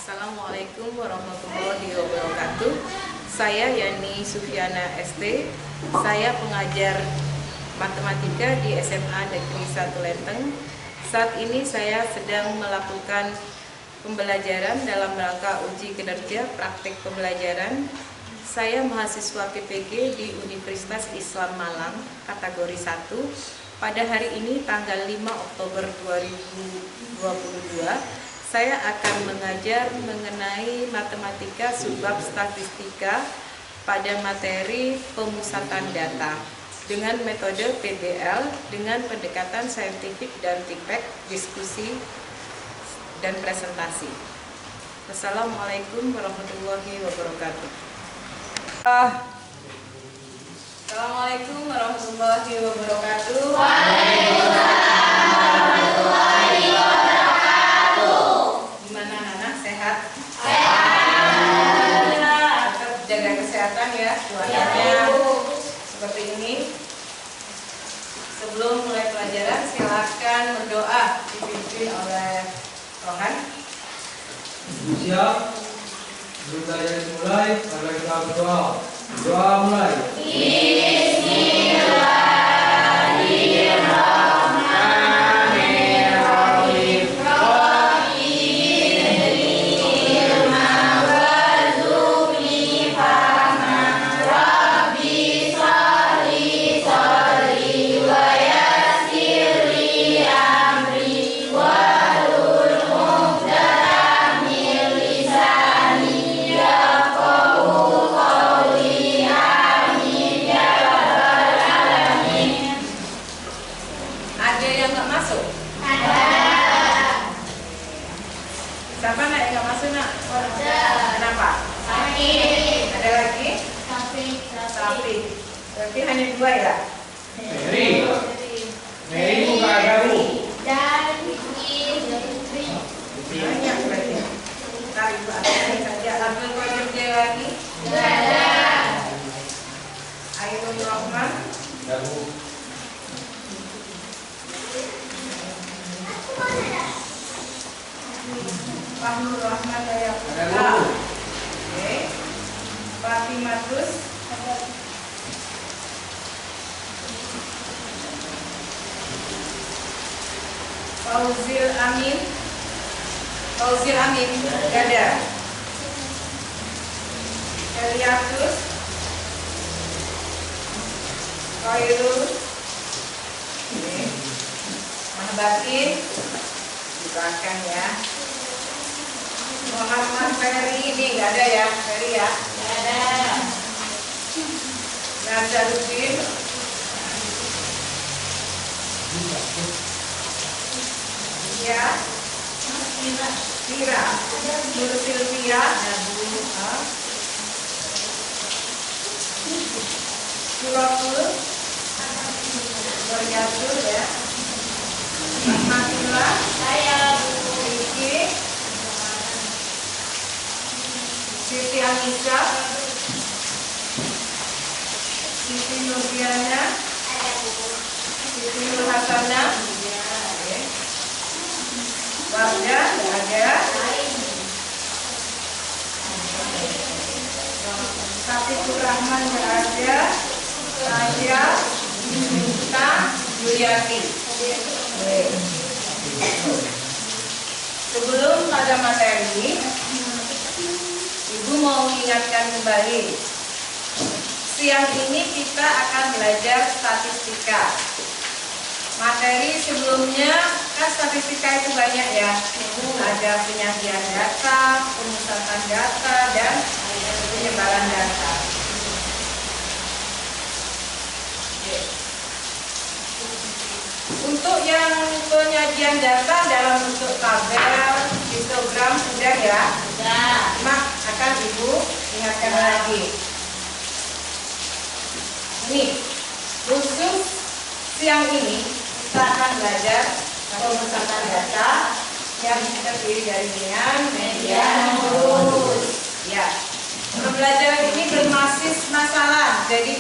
Assalamualaikum warahmatullahi wabarakatuh. Saya Yani Sufiana ST. Saya pengajar matematika di SMA Negeri 1 Lenteng. Saat ini saya sedang melakukan pembelajaran dalam rangka uji kinerja praktik pembelajaran. Saya mahasiswa PPG di Universitas Islam Malang kategori 1. Pada hari ini tanggal 5 Oktober 2022, saya akan mengajar mengenai matematika subbab statistika pada materi pemusatan data dengan metode PBL dengan pendekatan saintifik dan tipek, diskusi dan presentasi. Wassalamualaikum warahmatullahi wabarakatuh. Assalamualaikum warahmatullahi wabarakatuh. Waalaikumsalam warahmatullahi wabarakatuh. Gimana Nana, sehat? Sehat. Tetap jaga kesehatan ya, cuacanya seperti ini. Sebelum mulai pelajaran, silakan berdoa dipimpin oleh Rohan. Siap. Sebelum pelajaran dimulai, mari kita berdoa. Doa mulai. Siapa nak yang nggak masuk nak? Kenapa? Sakit. Ada lagi? Sapi. Berarti hanya 2 ya? Mary buka garu. Banyak berarti. Ntar ibu akan saja. Abdul Qadir dia lagi? Ainul Rahman. Garu. Fahnur Rahman Daya Putra. Ada lu. Oke. Fatimatus. Fauzil Amin. Fauzil Amin. Gada. Eliatus. Khairul. Oke. Mahbatin. Dibacakan ya. Muhammad Ferry ini nggak ada ya, Ferry ya? Nggak ada. Nazaruddin. Ya. Tira. Nur Silvia. Sulapul. Berjatul ya. Rahmatullah. Saya. Riki. Siti Anissa, Siti Nurdiana, Siti Nur Hasanah, Warga, ada, Safiqur Rahman ada, saya, Minta, Yuliati. Sebelum pada materi, Ibu mau ingatkan kembali, siang ini kita akan belajar statistika. Materi sebelumnya kan statistika itu banyak ya. Ada penyajian data, pemusatan data, dan penyebaran data. Untuk yang penyajian data dalam bentuk tabel, histogram sudah ya? Sudah. Mak akan Ibu ingatkan lagi. Ini khusus siang ini kita akan belajar pemusatan data yang terdiri dari ringan, median, lurus. Ya. Pembelajaran ini berbasis masalah. Jadi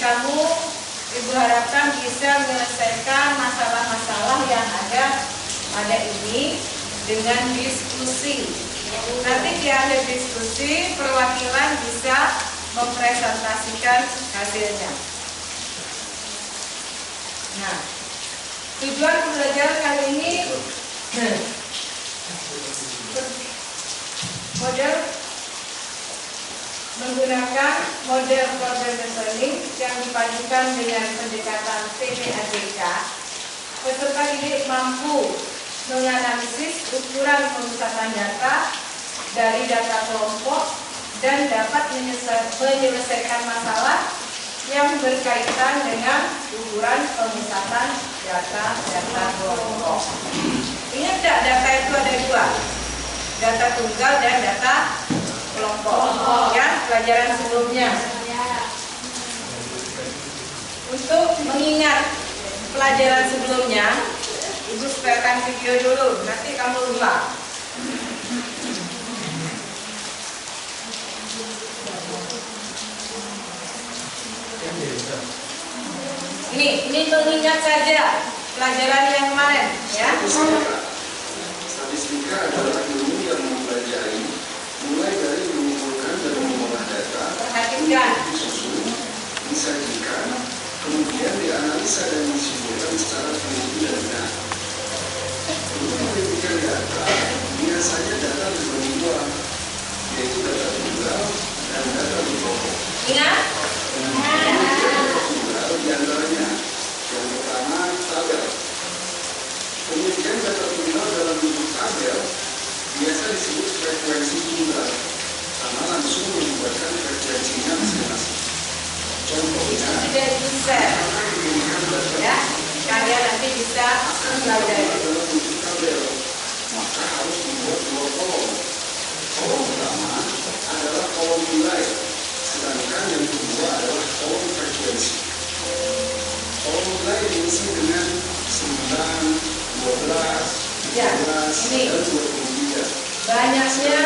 Ibu harapkan bisa menyelesaikan masalah-masalah yang ada pada ini dengan diskusi Nanti di akhir diskusi perwakilan bisa mempresentasikan hasilnya. Nah, tujuan pembelajaran kali ini menggunakan model problem solving yang dipadukan dengan pendekatan PPADK. Peserta didik mampu menganalisis ukuran pemusatan data dari data kelompok dan dapat menyelesaikan masalah yang berkaitan dengan ukuran pemusatan data kelompok. Ingat tidak, data itu ada dua, data tunggal dan data kelompok. Ya, pelajaran sebelumnya. Untuk mengingat pelajaran sebelumnya, Ibu setelkan video dulu, nanti kamu lupa. Ini mengingat saja pelajaran yang kemarin, ya. Statistika adalah ilmu yang mempelajari mulai dari mengumpulkan dan mengolah data, Perhatikan. disusun, disajikan, kemudian dianalisa dan disimpulkan secara teliti dan benar. Untuk menentukan data, biasanya data dibagi dua, yaitu data tunggal dan data kelompok. Ingat? Tunggal diantaranya yang pertama tabel. Kemudian data tunggal dalam bentuk tabel biasa disebut frekuensi tunggal karena langsung membuatkan frekuensinya masing-masing. Contohnya, Sudah bisa, ya. Kalian nanti bisa pelajari. dalam bentuk tabel, maka harus dibuat dua kolom. Kolom pertama adalah kolom nilai, sedangkan yang kedua adalah kolom frekuensi. Kolom nilai diisi dengan 9, 12, 13, Ya, ini. dan 23. Banyaknya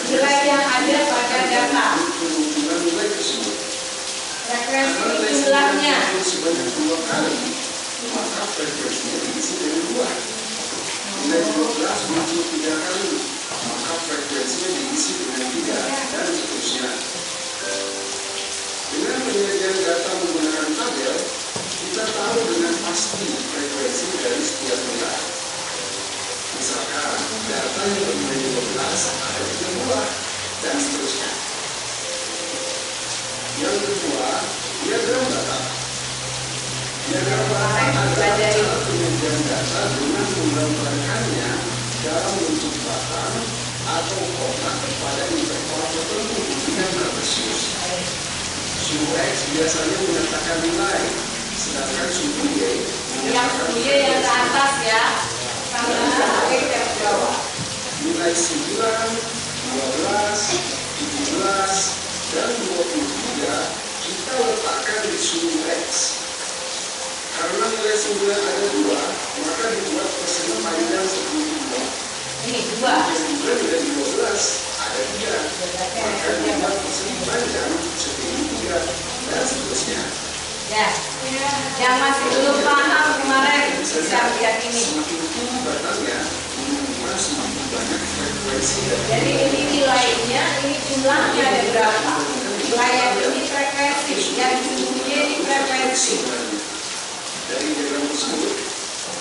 nilai yang ada pada data. Kemungkinan nilai tersebut. Frekuensi Karena nilai jumlahnya. sebanyak 2 kali, maka frekuensinya diisi dengan 2. Nilai 12 muncul 3 kali, maka frekuensinya diisi dengan 3, dan seterusnya. Dengan penyajian data menggunakan tabel, kita tahu dengan pasti frekuensi dari setiap nilai. Misalkan, data yang bernilai 12 ada 3 buah, dan seterusnya. Yang kedua, diagram data. Diagram data adalah penyajian data dengan menggambarkannya dalam bentuk batang atau kotak pada interval tertentu dengan kartesius. Suhu X biasanya menyatakan nilai, sedangkan suhu Y Yang menyatakan Y yang ke atas ya, sama X yang ke bawah. nilai 9, 12, 17, dan 23 kita letakkan di suhu X. Karena nilai 9 ada 2, maka dibuat persegi panjang seperti 2. Ini dua. Kemudian nilai 12 ada 3, maka dibuat persegi panjang seperti 3, dan seterusnya. Ya, yang masih belum paham kemarin bisa lihat ini. Semakin tinggi batangnya, maka semakin banyak frekuensi dan Jadi ini nilainya, ini jumlahnya ada berapa? Nilai ini frekuensi, yang disebutnya ini frekuensi. Dari diagram tersebut,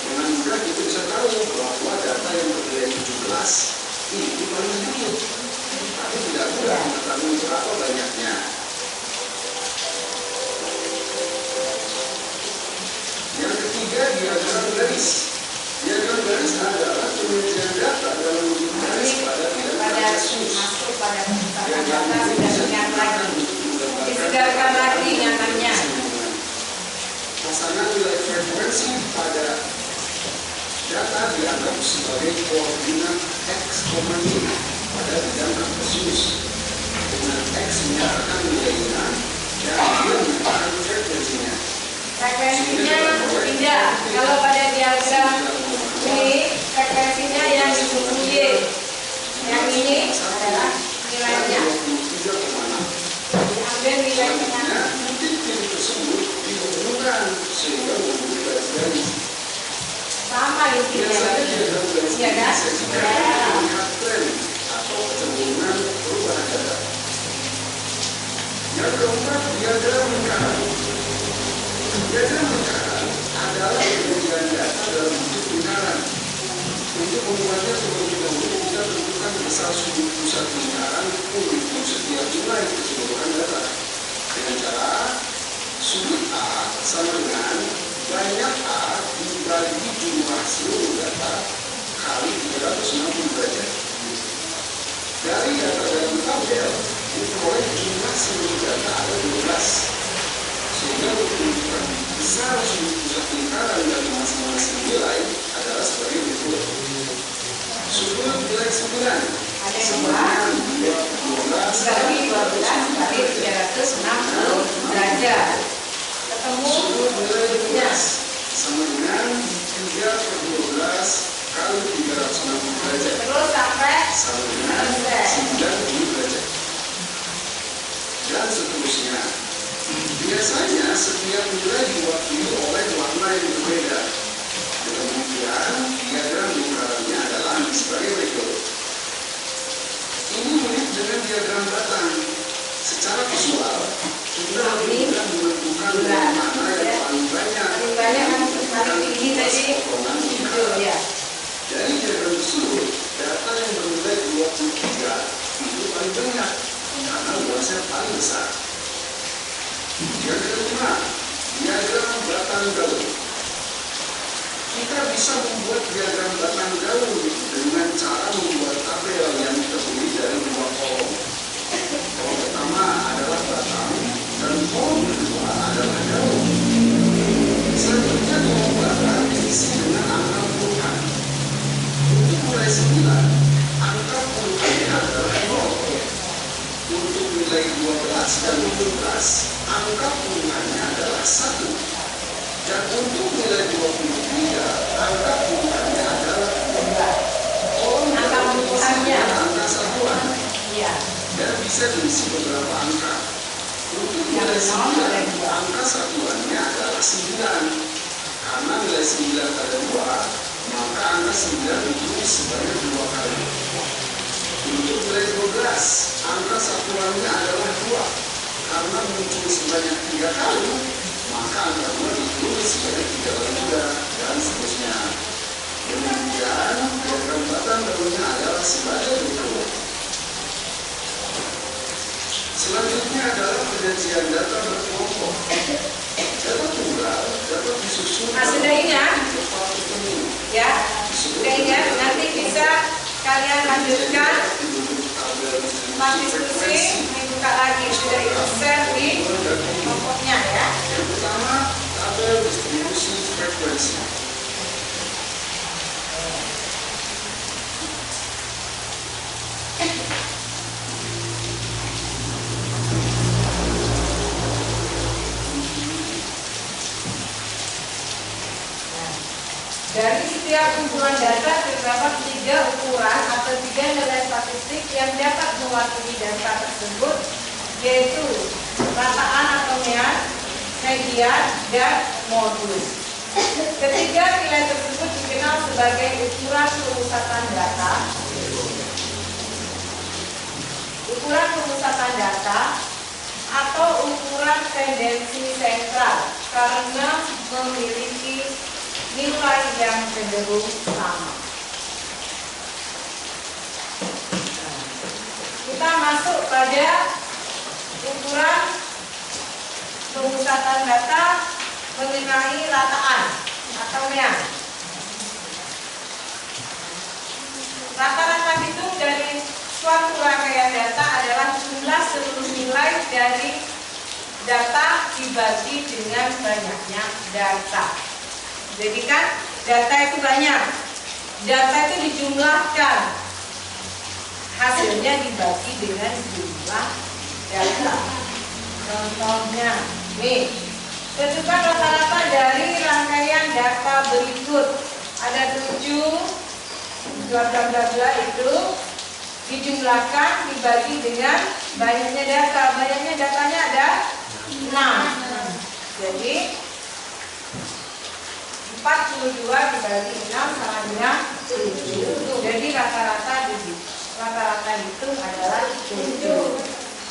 dengan mudah kita bisa tahu bahwa data yang bernilai 17 ini paling sedikit, tapi tidak mudah mengetahui berapa banyaknya. Yang ketiga, diagram garis. Diagram garis adalah penyajian data dalam bentuk garis pada bidang kartesius. Masuk pada pemusatan data sudah ingat lagi. Disegarkan lagi ingatannya. Pasangan nilai frekuensi pada data dianggap sebagai koordinat X, Y pada bidang kartesius. Dengan X menyatakan nilainya dan Y menyatakan frekuensinya. Frekuensinya tidak. Kalau pada diagram ini frekuensinya yang disebut Y. Yang ini adalah nilainya. 23,6. Diambil nilai tengah. Nah, titik-titik tersebut dihubungkan sehingga membentuk garis-garis. Sama intinya. Biasanya diagram garis Iya kan? disajikan melihat tren asal sudut pusat lingkaran untuk setiap nilai keseluruhan data dengan cara sudut A sama dengan banyak A dibagi jumlah seluruh data kali 360 derajat. Dari data dalam tabel diperoleh jumlah seluruh data ada 12, sehingga menunjukkan besar sudut pusat lingkaran dari masing-masing nilai adalah sebagai berikut. Sudut nilai 9 Ada sama dengan 12 kali 12 kali 360 derajat. Ketemu sudut nilai 12 sama dengan 3/12 kali 360 derajat terus sampai sama dengan 90 derajat. Dan seterusnya. Biasanya setiap nilai diwakili oleh warna yang berbeda. Dengan demikian, diagram lingkarannya adalah sebagai berikut. Ini mirip dengan diagram batang. Secara visual, kita mudah menentukan mana yang paling banyak. paling tinggi tadi Potongan itu ya. Dari diagram tersebut, data yang bernilai 23 itu paling banyak karena luasnya paling besar. Yang kelima, diagram batang gaul. Kita bisa membuat diagram batang gaul dengan cara membuat tabel yang terdiri dari 2 kolom. Kolom pertama adalah batang dan kolom kedua adalah gaul. Selanjutnya kolom batang diisi dengan angka puluhan. Untuk nilai 9, angka puluhannya adalah 0. Untuk nilai 12 dan 17, angka puluhannya adalah 1. Dan untuk nilai 23, angka puluhannya adalah 2. Kolom Angka puluhannya. angka satuan Iya. dan bisa diisi beberapa angka. Untuk nilai 9, angka satuannya adalah 9. Karena nilai 9 ada 2, maka angka 9 ditulis sebanyak 2 kali. Untuk nilai 12, angka satuannya adalah 2. Karena muncul sebanyak 3 kali, maka angka 2 ditulis sebanyak 3 kali juga, dan seterusnya. Demikian, diagram batang gaulnya adalah sebagai berikut. Selanjutnya adalah penyajian data berkelompok. Data tunggal dapat disusun Nah, sudah ingat? tempat tertentu. Ya, sudah ingat. Nanti bisa kalian lanjutkan diskusi, dibuka lagi. Sudah itu share di kelompoknya ya. Yang pertama, tabel distribusi frekuensi. Dari setiap kumpulan data terdapat 3 ukuran atau 3 nilai statistik yang dapat mewakili data tersebut, yaitu rataan atau median, dan modulus. Ketiga nilai tersebut dikenal sebagai ukuran pemusatan data, atau ukuran tendensi sentral karena memiliki nilai yang cenderung sama. Kita masuk pada ukuran pemusatan data mengenai rataan atau mean. Rata-rata hitung dari suatu rangkaian data adalah jumlah seluruh nilai dari data dibagi dengan banyaknya data. Jadi kan data itu banyak, data itu dijumlahkan, hasilnya dibagi dengan jumlah data. Contohnya, nih, tentukan rata-rata dari rangkaian data berikut. Ada 7, bla itu dijumlahkan, dibagi dengan banyaknya data. Banyaknya datanya ada 6. Jadi 42 dibagi 6 sama dengan 7. Jadi rata-rata itu adalah 7.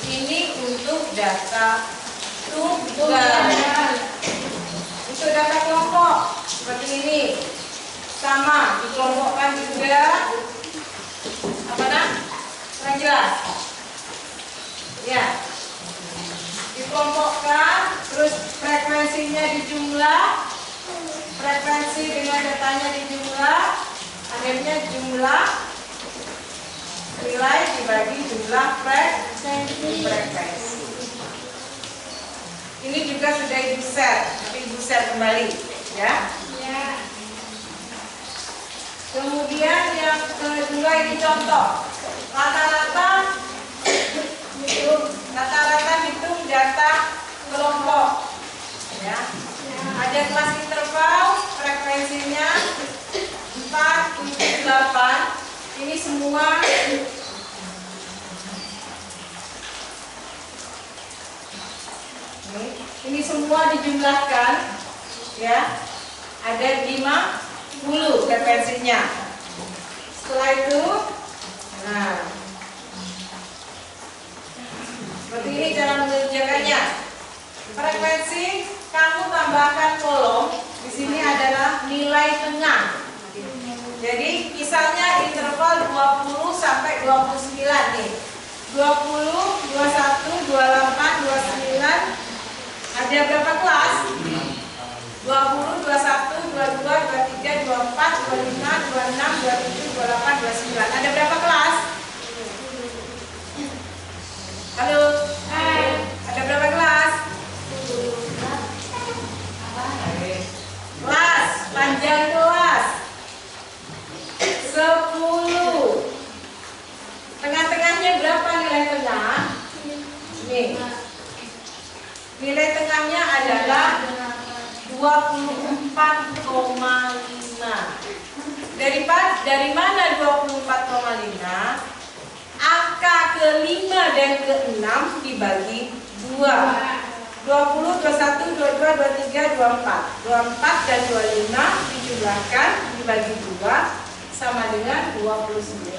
Ini untuk data tunggal. Untuk data kelompok seperti ini, sama dikelompokkan juga apa nak? Kurang jelas? Ya. Dikelompokkan, terus frekuensinya dijumlah, frekuensi dengan datanya dijumlah, akhirnya jumlah nilai dibagi jumlah frekuensi. Ini juga sudah ibu share, tapi ibu share kembali, ya. Kemudian yang kedua ini contoh, rata-rata hitung data kelompok, ya. Ada kelas interval, frekuensinya 4, 7, 8. Ini semua ini semua dijumlahkan, ya. Ada 50 frekuensinya. Setelah itu, nah, seperti ini cara mengerjakannya. Frekuensi kamu tambahkan kolom. Di sini adalah nilai tengah. Jadi misalnya interval 20 sampai 29 nih. 20, 21, 28, 29. Ada berapa kelas? 20, 21, 22, 23, 24, 25, 26, 27, 28, 29. Ada berapa kelas? Halo? Ada berapa kelas? Kelas, panjang kelas 10. Tengah-tengahnya berapa nilai tengah? Nih. Nilai tengahnya adalah 24,5. Dari mana 24,5? Angka ke-5 dan ke-6 dibagi 2. 20, 21, 22, 23, 24. 24 dan 25 dijumlahkan dibagi 2 sama dengan 29,5.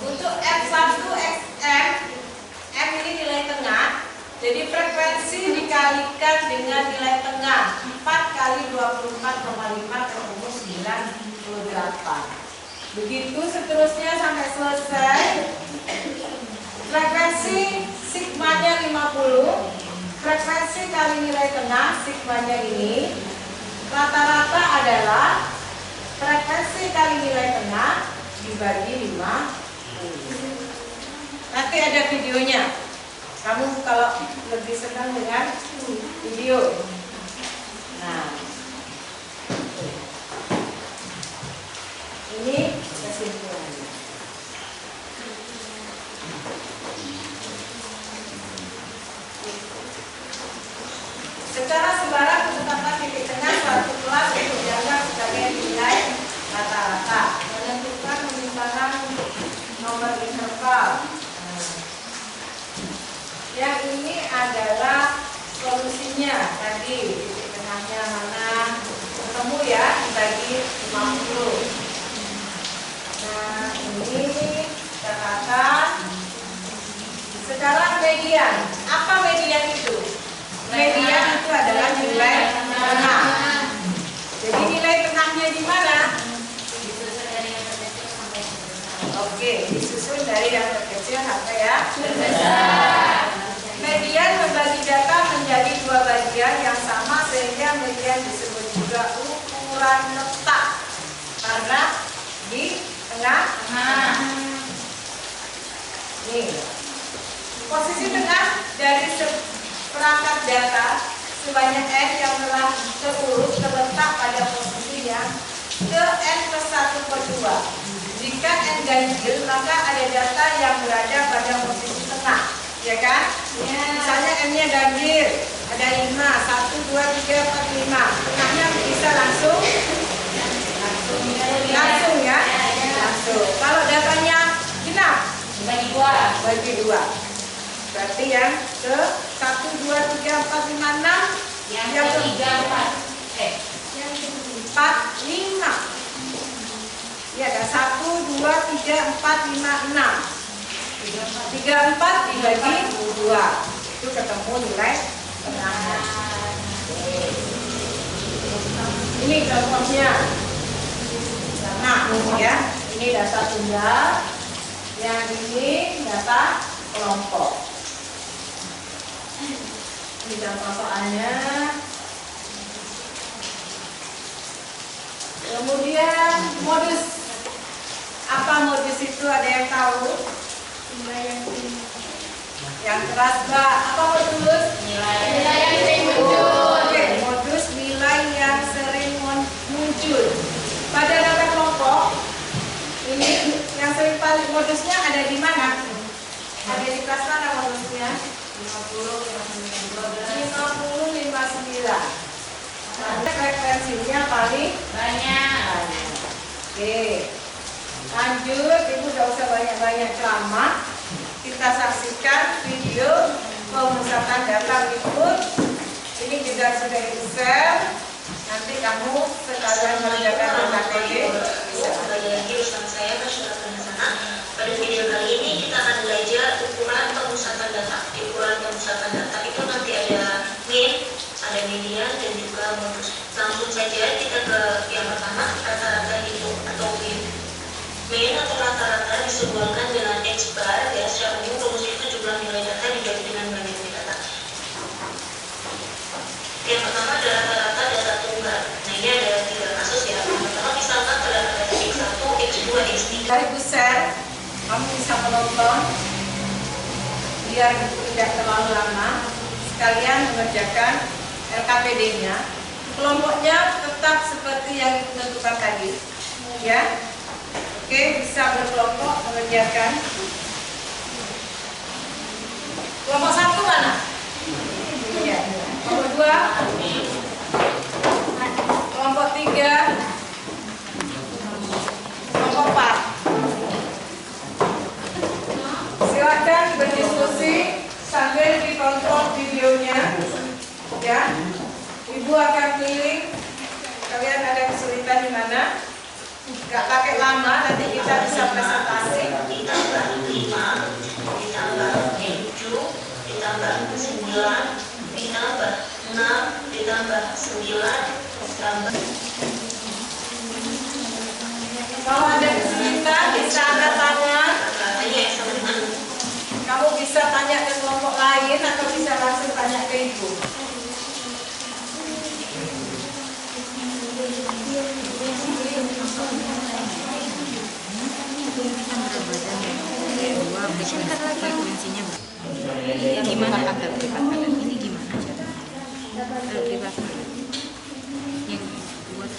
Untuk F1, XM, M ini nilai tengah. Jadi frekuensi dikalikan dengan nilai tengah. 4 kali 24,5 ketemu 98. Begitu seterusnya sampai selesai. Frekuensi sigmanya 50. Frekuensi kali nilai tengah sigmanya ini rata-rata adalah frekuensi kali nilai tengah dibagi 50. Nanti ada videonya. Kamu kalau lebih senang dengan video. Nah, ini kesimpulannya. Secara sembarang ketetapan titik tengah suatu kelas untuk dianggap sebagai nilai rata-rata. Menentukan penyimpangan nomor interval. Yang ini adalah solusinya tadi, titik tengahnya mana ketemu ya, dibagi 50. Nah, ini catatan. Sekarang median. Apa median itu? Median itu adalah nilai tengah. Jadi nilai tengahnya di mana? Oke, disusun dari yang terkecil sampai yang terbesar. Median membagi data menjadi dua bagian yang sama sehingga median disebut juga ukuran letak karena di tengah. Nih, posisi tengah dari perangkat data sebanyak n yang telah terurut terletak pada posisi yang ke n plus 1/2. Jika n ganjil, maka ada data yang berada pada posisi tengah, ya kan? Ya. Misalnya n-nya ganjil, ada 5, 1, 2, 3, 4, 5. Tengahnya bisa langsung ya? Langsung. Kalau datanya genap, bagi 2. Berarti yang ke 1, 2, 3, 4, 5, 6. Yang ke 3, 4, 5. Ya, ada 1, 2, 3, 4, 5, 6. 3, 4 dibagi 2. Itu ketemu nilai tengahnya. Ini contohnya. Nah, ya. Ini data tunggal, yang ini data kelompok. Ini contoh soalnya. Kemudian modus. Apa modus itu, ada yang tahu? Yang keras, Mbak. Apa modus? Nilai yang sering muncul. Oke, modus nilai yang sering muncul. Pada data kelompok, ini yang sering paling modusnya ada di mana? Ada di kelas mana modusnya? 50, 59. Frekuensinya paling banyak. Oke. Lanjut, Ibu tidak usah banyak-banyak ceramah. Kita saksikan video pemusatan data berikut. Ini juga sudah Ibu share. Nanti kamu sekalian mengerjakan KTP. Kembali lagi bersama saya Masyarakat Penasaran. Pada video kali ini kita akan belajar ukuran pemusatan data. Ukuran pemusatan data itu nanti ada min, ada median, dan juga modus. Langsung saja kita ke yang pertama, rata-rata itu atau min. Min atau rata-rata disesuaikan dengan X bar, ya secara umum rumus itu jumlah nilai data dibagi dengan banyaknya data. Yang pertama adalah rata-rata data tunggal. Nah ini ada 3 kasus ya. Yang pertama misalkan pada data X1, X2, X3. Dari Bu share, kamu bisa menonton biar tidak terlalu lama. Sekalian mengerjakan LKPD-nya. Kelompoknya tetap seperti yang ditentukan tadi, ya. Oke, bisa berkelompok mengerjakan. Kelompok 1 mana? Iya. Kelompok 2, kelompok 3, kelompok 4. Silakan berdiskusi sambil ditonton videonya, ya. Ibu akan pilih kalian ada kesulitan di mana. Gak pakai lama, nanti kita bisa presentasi. Ditambah 5, ditambah 7, ditambah 9, ditambah 6, ditambah 9, ditambah. Kalau ada kesulitan bisa angkat tangan. Tanya ya sama dengan Kamu bisa tanya ke kelompok lain atau bisa langsung tanya ke ibu. Gimana agar dipatahkan ini gimana cara dipatahkan yang buat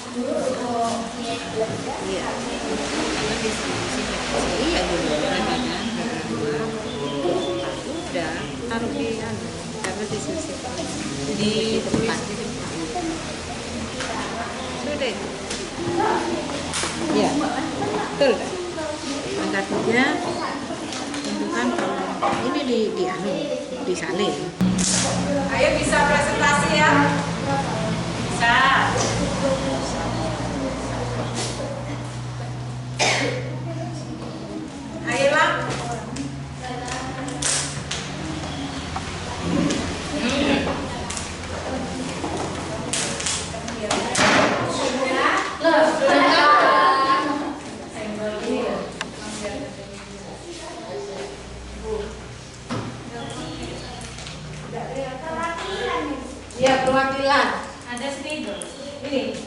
iya karena distribusi frekuensi ya dulu badan dua lalu udah taruh di karena distribusi di tempat sudah ya betul kan angkatnya tentukan kalau ini disalin. Ayo bisa presentasi ya. Bisa. Ayolah. Ya, perwakilan. Ada spidol. Ini.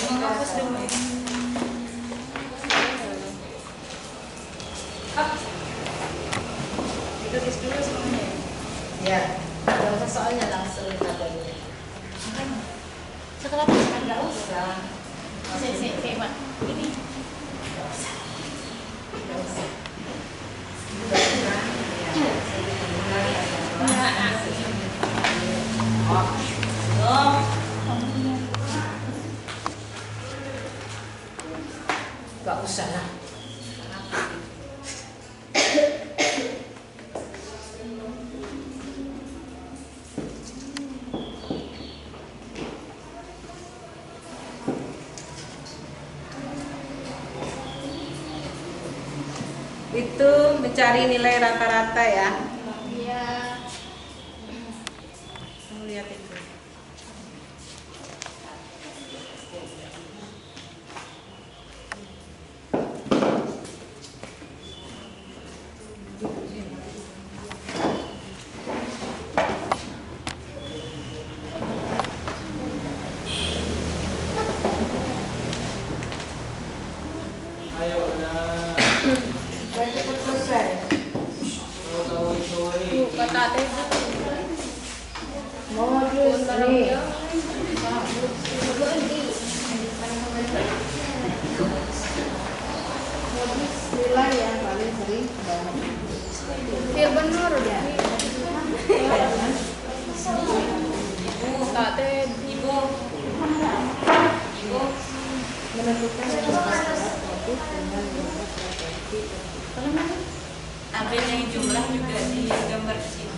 Menghapus dulu. Ditulis dulu semuanya. Ya. Kalau soalnya langsung katanya. Sekarang enggak usah. Sik, Pak. Ini. Enggak usah. Enggak usah. Gak usah lah. Itu mencari nilai rata-rata ya. Iya. Kamu lihat itu. Cepat selesai. Kata teh Modus nih. Modus nilai yang paling sering banget. Fil bener ya. Kata teh ibu Menentukan syarat motif dengan membuat referensi. tabel yang jumlah juga di gambar di sini.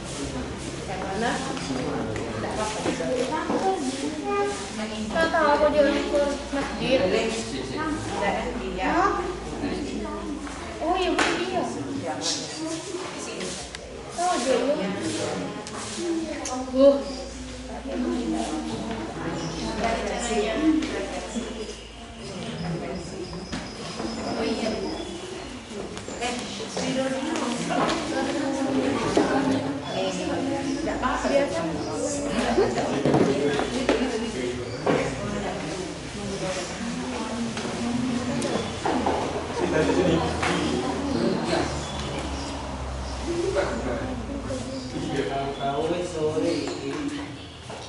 Yang mana? Tidak apa-apa. Nggak tahu aku jalan ke masjid. Dan dia. Oh iya dia. Oh dulu. Oh iya. Tidak apa-apa. Biasa.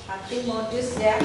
Hati modus ya.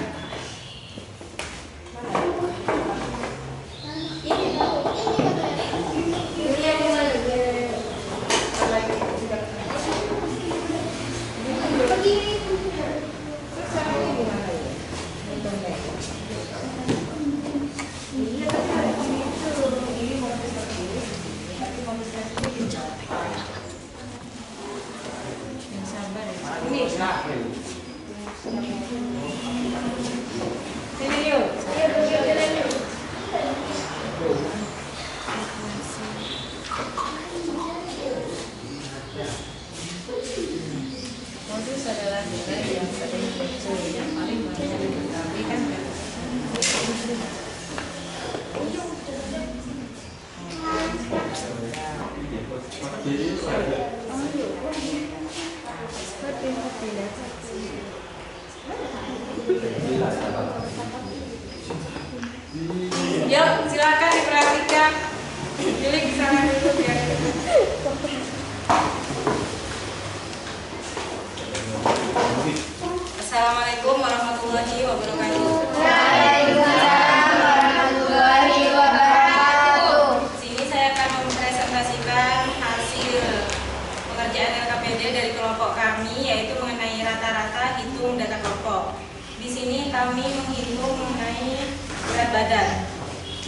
Modus adalah nilai yang sering muncul yang paling banyak diketahui kan. Yuk, silakan diperhatikan. Jadi di sana dulu ya. Assalamualaikum warahmatullahi wabarakatuh. Waalaikumsalam warahmatullahi wabarakatuh. Di sini saya akan mempresentasikan hasil pengerjaan LKPD dari kelompok kami, yaitu mengenai rata-rata hitung data kelompok. Di sini kami menghitung mengenai berat badan.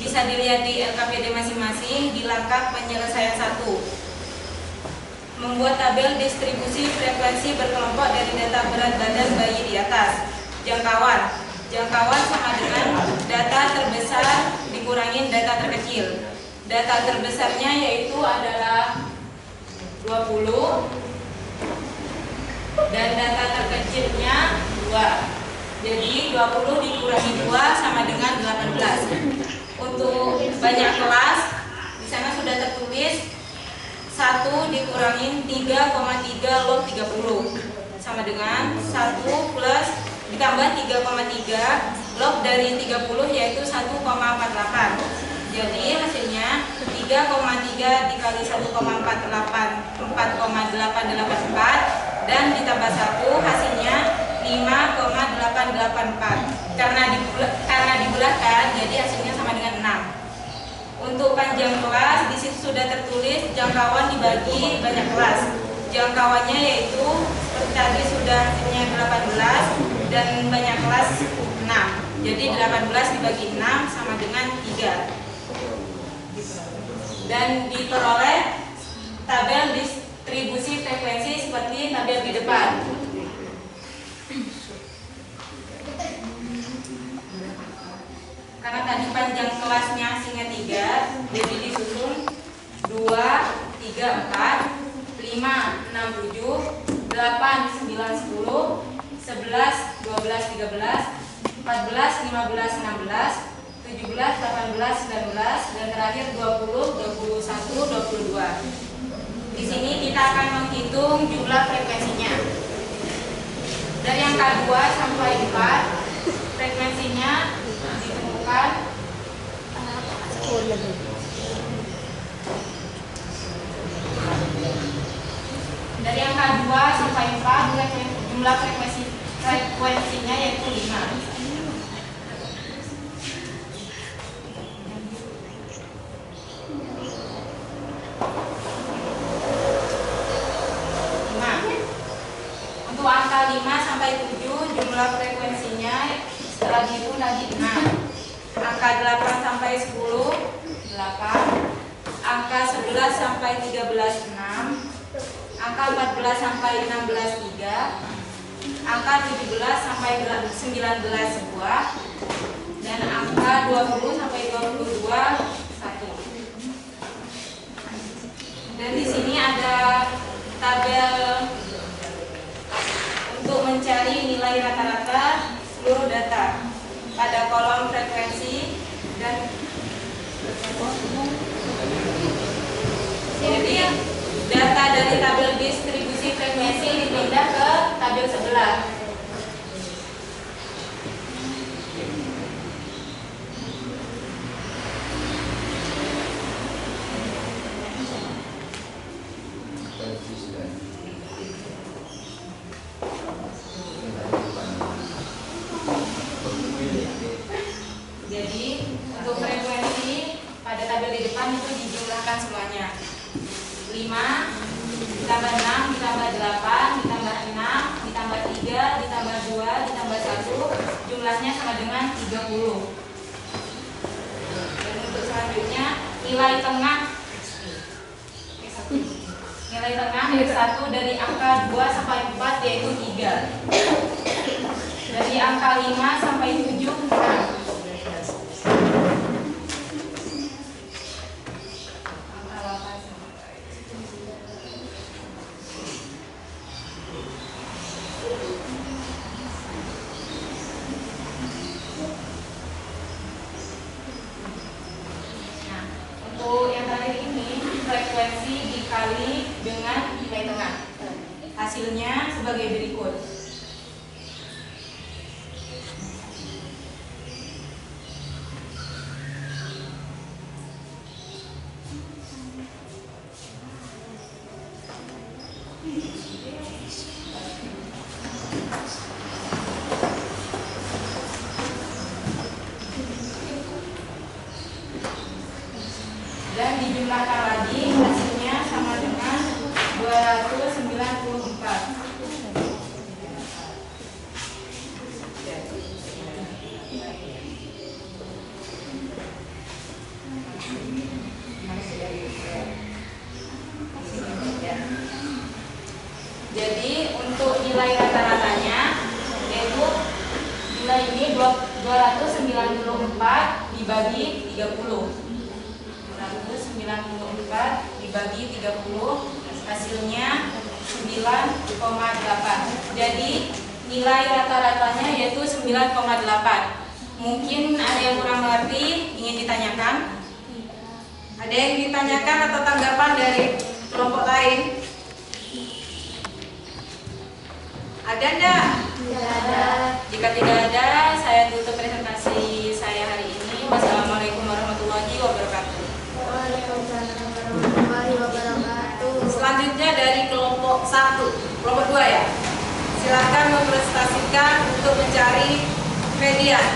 Bisa dilihat di LKPD masing-masing di langkah penyelesaian 1. Membuat tabel distribusi frekuensi berkelompok dari data berat badan bayi di atas. Jangkauan. Jangkauan sama dengan data terbesar dikurangin data terkecil. Data terbesarnya yaitu adalah 20 dan data terkecilnya 2. Jadi 20 dikurangi 2 sama dengan 18. Untuk banyak kelas di sana sudah tertulis 1 dikurangin 3,3 log 30 sama dengan 1 plus ditambah 3,3 log dari 30 yaitu 1,48. Jadi hasilnya 3,3 dikali 1,48 4,8884 dan ditambah 1 hasilnya 5,884. Karena dibulatkan jadi hasilnya sama dengan 6. Untuk panjang kelas di situ sudah tertulis jangkauan dibagi banyak kelas. Jangkauannya yaitu seperti tadi sudah hasilnya 18 dan banyak kelas 6. Jadi 18 dibagi 6 sama dengan 3. Dan diperoleh tabel distribusi frekuensi seperti tabel di depan. Karena tadi panjang kelasnya hasilnya 3, jadi disusun 2, 3, 4, 5, 6, 7, 8, 9, 10, 11, 12, 13, 14, 15, 16, 17, 18, 19, dan terakhir 20, 21, 22. Di sini kita akan menghitung jumlah frekuensinya. Dari yang K2 sampai 4, frekuensinya ditemukan jumlah frekuensinya yaitu 5. Untuk angka 5 sampai 7 jumlah frekuensinya setelah dihitung lagi 6. Angka 8 sampai 10 8. Angka 11 sampai 13 6. Angka 14 sampai 16 3. Angka 17 sampai 19 sebuah. Dan angka 20 sampai 22 1. Dan di sini ada tabel untuk mencari nilai rata-rata seluruh data pada kolom frekuensi dan jadi data dari tabel distribusi frekuensi dipindah ke tabel sebelah. Jadi untuk frekuensi pada tabel di depan itu dijumlahkan semuanya. 5 ditambah 6 ditambah 8 ditambah 6 ditambah 3 ditambah 2 ditambah 1 jumlahnya sama dengan 30. Dan untuk selanjutnya nilai tengah yaitu 1 dari angka 2 sampai 4 yaitu 3. Dari angka 5 sampai 7 4. Frekuensi dikali dengan nilai tengah. Hasilnya sebagai berikut. Dan dijumlahkan lagi hasilnya sama dengan 294. Jadi untuk nilai rata-ratanya yaitu nilai ini 294 dibagi 30. 94 dibagi 30 hasilnya 9,8. Jadi nilai rata-ratanya yaitu 9,8. Mungkin ada yang kurang mengerti, ingin ditanyakan? Ada yang ditanyakan atau tanggapan dari kelompok lain? Ada enggak? Tidak ada. Jika tidak ada, saya tutup presentasi saya hari ini. Wassalamualaikum warahmatullahi wabarakatuh. Waalaikumsalam warahmatullahi wabarakatuh. Selanjutnya dari kelompok 1, kelompok 2 ya. Silakan mempresentasikan untuk mencari median.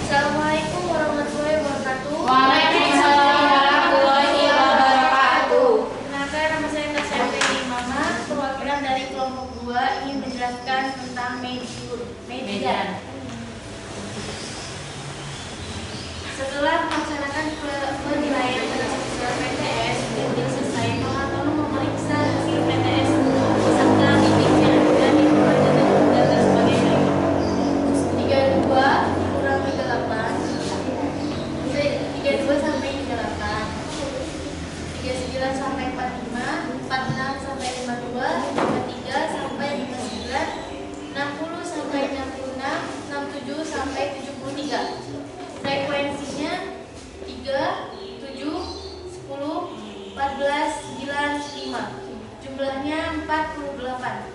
Assalamualaikum warahmatullahi wabarakatuh. Waalaikumsalam warahmatullahi wabarakatuh. Perkenalkan, nama saya Tasya Mama, perwakilan dari kelompok 2 ingin menjelaskan tentang median. Setelah melaksanakan penilaian hasil PTS, tim selesai mengatur memeriksa hasil PTS serta titiknya dan diperhatikan data sebagai berikut. 32 kurang 38, 32 sampai 38, 39 sampai 45, 46 sampai 52, 53 sampai 59, 60 sampai 66, 67 sampai 73. Frekuensinya 3, 7, 10, 14, 9, 5. Jumlahnya 48.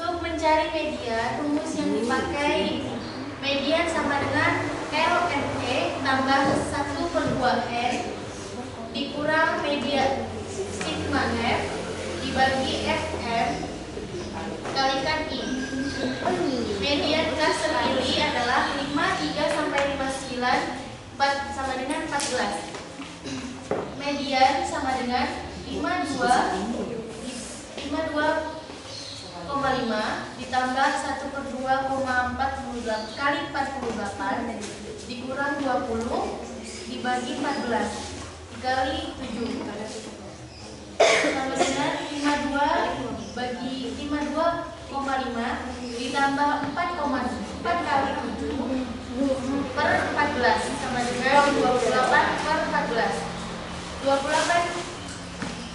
Untuk mencari median, rumus yang dipakai median sama dengan LNE tambah 1/2N dikurang median sigma F dibagi FM kalikan I. Median kelas terpilih adalah 53 sampai 59 sama dengan 14. Median sama dengan 52,5 ditambah 1/2,48 kali 48 dikurang 20 dibagi 14 dikali 7 sama dengan 52 bagi 52,5 ditambah 4 kali 7 per 14 sama dengan 28/14. 28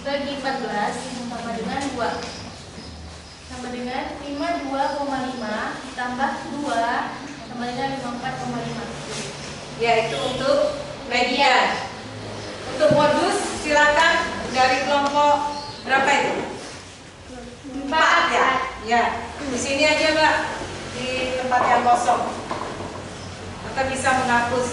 bagi 14 sama dengan 2 sama dengan 52,5 ditambah 2 sama dengan 54,5. Ya, itu untuk median. Untuk modus silakan dari kelompok berapa itu? 4 ya? Ya, di sini aja Mbak, di tempat yang kosong. Kita bisa menghapus.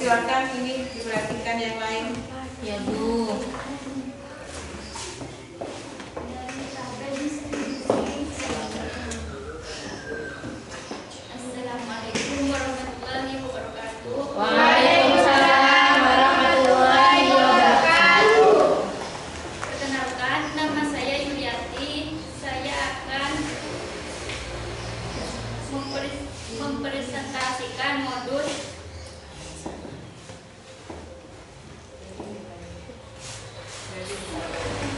silakan ini diperhatikan yang lain. Ya Bu. Assalamualaikum warahmatullahi wabarakatuh. Waalaikumsalam warahmatullahi wabarakatuh. Perkenalkan, nama saya Yuliati. Saya akan mempresentasikan modul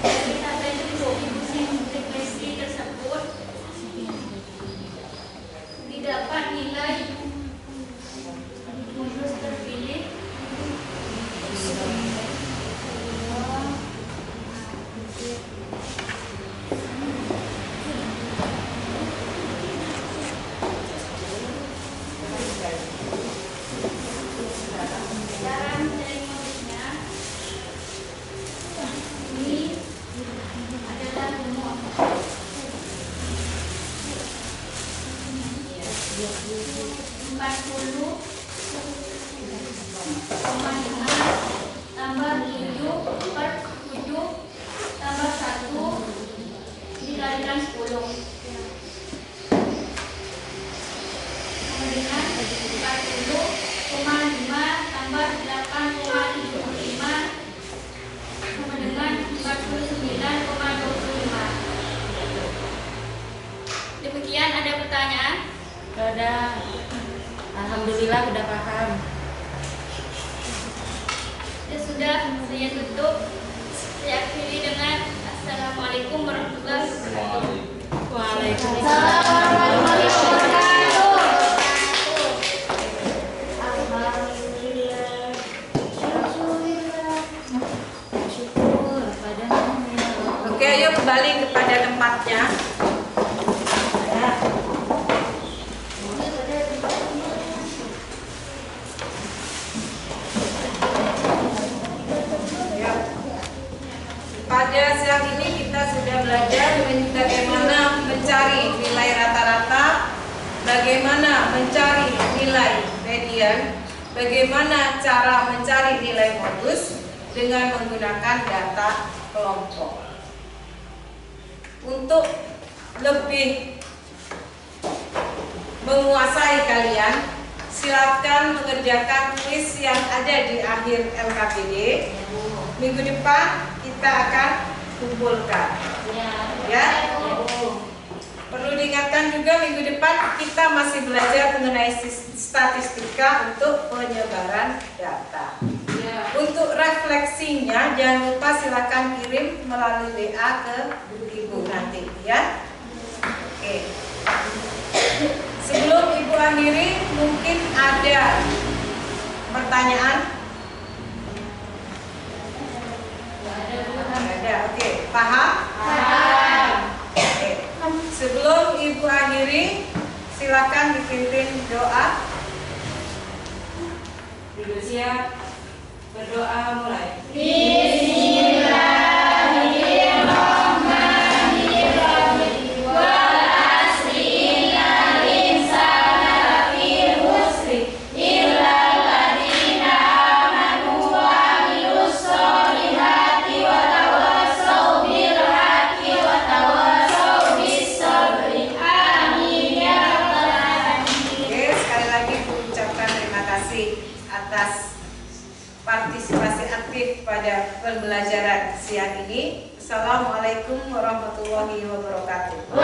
dari tabel distribusi frekuensi tersebut. Didapat nilai modul terpilih cara mencari modulnya. Ini adalah rumus 40,5 tambah 7/7 tambah 1 dikalikan 10 sama dengan 40,5 tambah 8,75 sama dengan 49,25. Demikian, ada pertanyaan? Udah. Alhamdulillah udah paham. Ya sudah, saya tutup. Saya akhiri dengan Assalamualaikum warahmatullahi wabarakatuh. Waalaikumsalam warahmatullahi wabarakatuh. Syukur padamu. Oke, ayo kembali kepada tempatnya. Ya. Pada siang ini kita sudah belajar bagaimana mencari nilai rata-rata, bagaimana mencari nilai median, bagaimana cara mencari nilai modus dengan menggunakan data kelompok. Untuk lebih menguasai kalian, silakan mengerjakan kuis yang ada di akhir LKPD. Minggu depan kita akan kumpulkan. Ya. Perlu diingatkan juga minggu depan kita masih belajar mengenai statistika untuk penyebaran data. Untuk refleksinya jangan lupa silakan kirim melalui WA ke Ibu nanti ya. Oke. Sebelum Ibu akhiri, mungkin ada pertanyaan? Ada. Oke, paham? Paham. Oke. Sebelum Ibu akhiri, silakan dipimpin doa. Duduk siap. Berdoa mulai. Partisipasi aktif pada pembelajaran siang ini. Assalamualaikum warahmatullahi wabarakatuh.